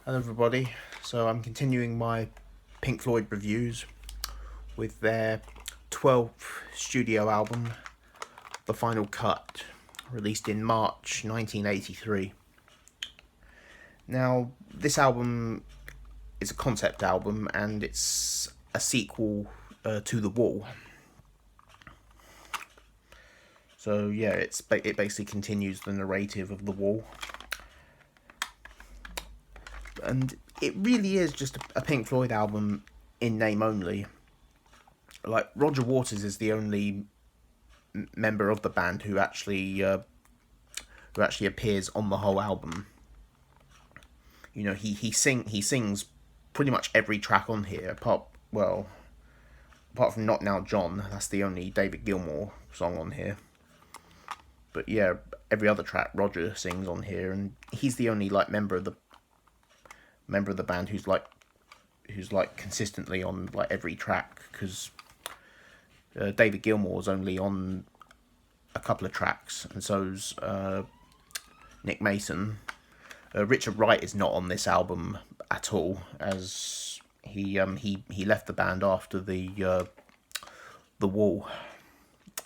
Hello everybody, so I'm continuing my Pink Floyd reviews with their 12th studio album, The Final Cut, released in March 1983. Now, this album is a concept album and it's a sequel to The Wall. So yeah, it basically continues the narrative of The Wall. And it really is just a Pink Floyd album in name only. Like, Roger Waters is the only member of the band who actually appears on the whole album. You know, he sings pretty much every track on here, apart from Not Now John. That's the only David Gilmour song on here. But yeah, every other track Roger sings on here, and he's the only member of the band who's consistently on every track, because David Gilmour's only on a couple of tracks, and so's Nick Mason. Richard Wright is not on this album at all, as he left the band after the Wall,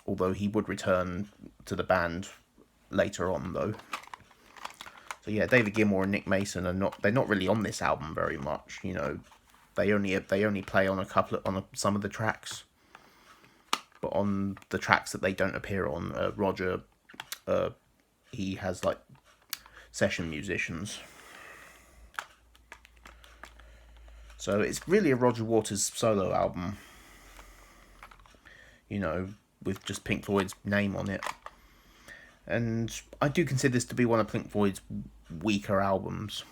although he would return to the band later on though. So yeah, David Gilmour and Nick Mason they're not really on this album very much. You know, they only play on some of the tracks, but on the tracks that they don't appear on, Roger, he has session musicians. So it's really a Roger Waters solo album, you know, with just Pink Floyd's name on it. And I do consider this to be one of Pink Floyd's weaker albums.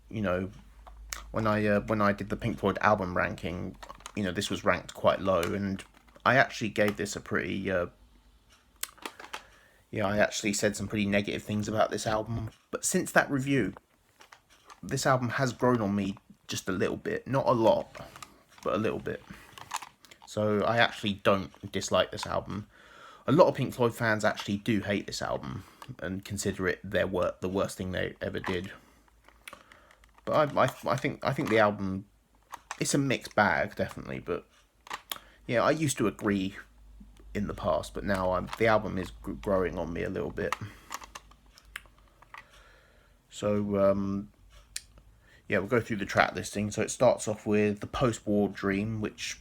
You know, when I did the Pink Floyd album ranking, you know, this was ranked quite low, and I actually gave this a pretty I actually said some pretty negative things about this album. But since that review, this album has grown on me just a little bit. Not a lot, but a little bit. So I actually don't dislike this album. A lot of Pink Floyd fans actually do hate this album and consider it the worst thing they ever did. But I think the album, it's a mixed bag, definitely. But yeah, I used to agree in the past, but now the album is growing on me a little bit. So yeah, we'll go through the track listing. So it starts off with The Post-War Dream, which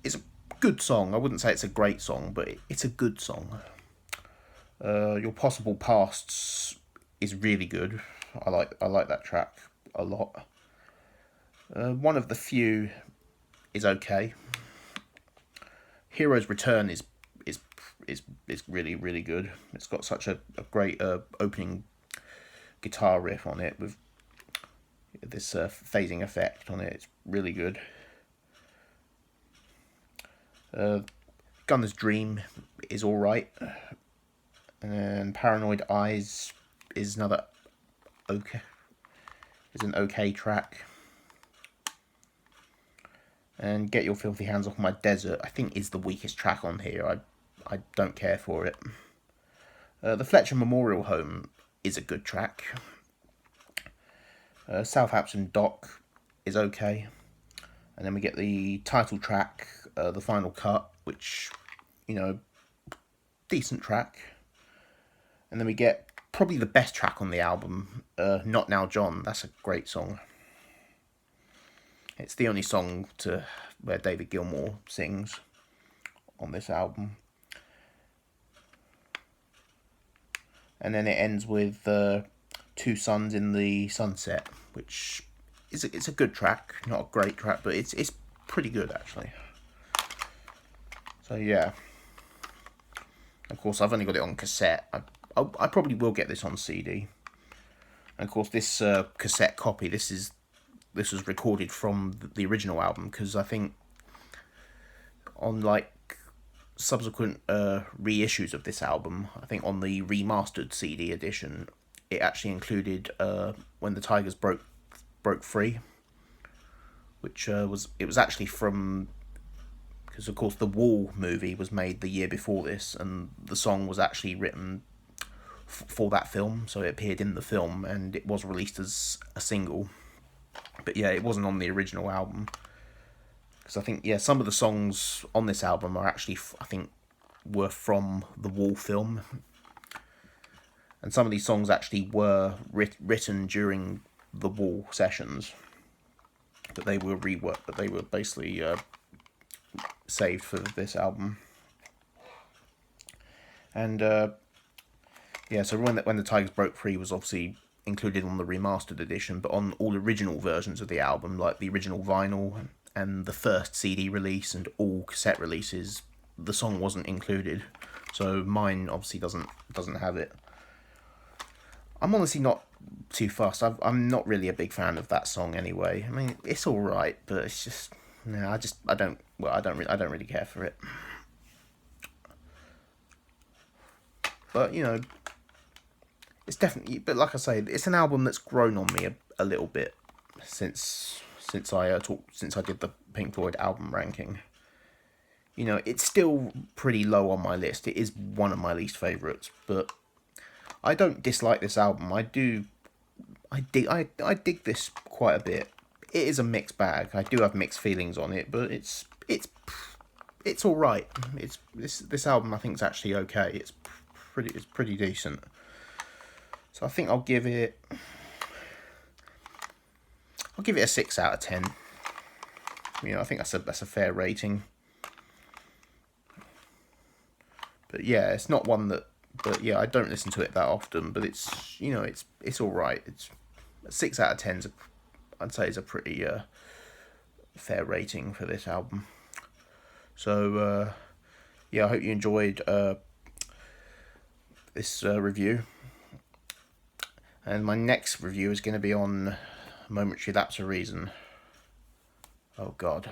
is a good song. I wouldn't say it's a great song, but it's a good song. Your Possible Pasts is really good. I like that track a lot. One of the Few is okay. Hero's Return is really, really good. It's got such a great opening guitar riff on it with this phasing effect on it. It's really good. Gunner's Dream is alright. And Paranoid Eyes is an okay track. And Get Your Filthy Hands Off My Desert, I think, is the weakest track on here. I don't care for it. The Fletcher Memorial Home is a good track. Southampton Dock is okay. And then we get the title track, The Final Cut, which, you know, decent track. And then we get probably the best track on the album, Not Now John. That's a great song. It's the only song where David Gilmour sings on this album. And then it ends with Two Suns in the Sunset, which it's a good track. Not a great track, but it's pretty good, actually. So yeah. Of course, I've only got it on cassette. I probably will get this on CD. And of course, this cassette copy, this was recorded from the original album, because I think on subsequent reissues of this album, I think on the remastered CD edition, it actually included When the Tigers Broke Free, which was actually from, because of course the Wall movie was made the year before this, and the song was actually written for that film, so it appeared in the film and it was released as a single. But yeah, it wasn't on the original album. Because I think, yeah, some of the songs on this album are actually, I think, were from the Wall film. And some of these songs actually were written during the Wall sessions. But they were reworked, but they were basically saved for this album. And yeah, so when the Tigers Broke Free was obviously included on the remastered edition, but on all original versions of the album, like the original vinyl and the first CD release and all cassette releases, the song wasn't included. So mine obviously doesn't have it. I'm honestly not too fussed. I'm not really a big fan of that song anyway. I mean, it's all right, but it's just no. I don't really care for it. But you know, it's definitely. But like I say, it's an album that's grown on me a little bit since I did the Pink Floyd album ranking. You know, it's still pretty low on my list. It is one of my least favourites, but I don't dislike this album. I dig this quite a bit. It is a mixed bag. I do have mixed feelings on it, but it's all right. This album I think is actually okay. It's pretty decent. So I think I'll give it a 6 out of 10. You know, I think that's a fair rating. But yeah, it's not one that. But yeah, I don't listen to it that often. But it's it's all right. It's 6 out of 10. I'd say is a pretty fair rating for this album. So yeah, I hope you enjoyed this review. And my next review is going to be on Momentary Lapse of Reason. Oh God.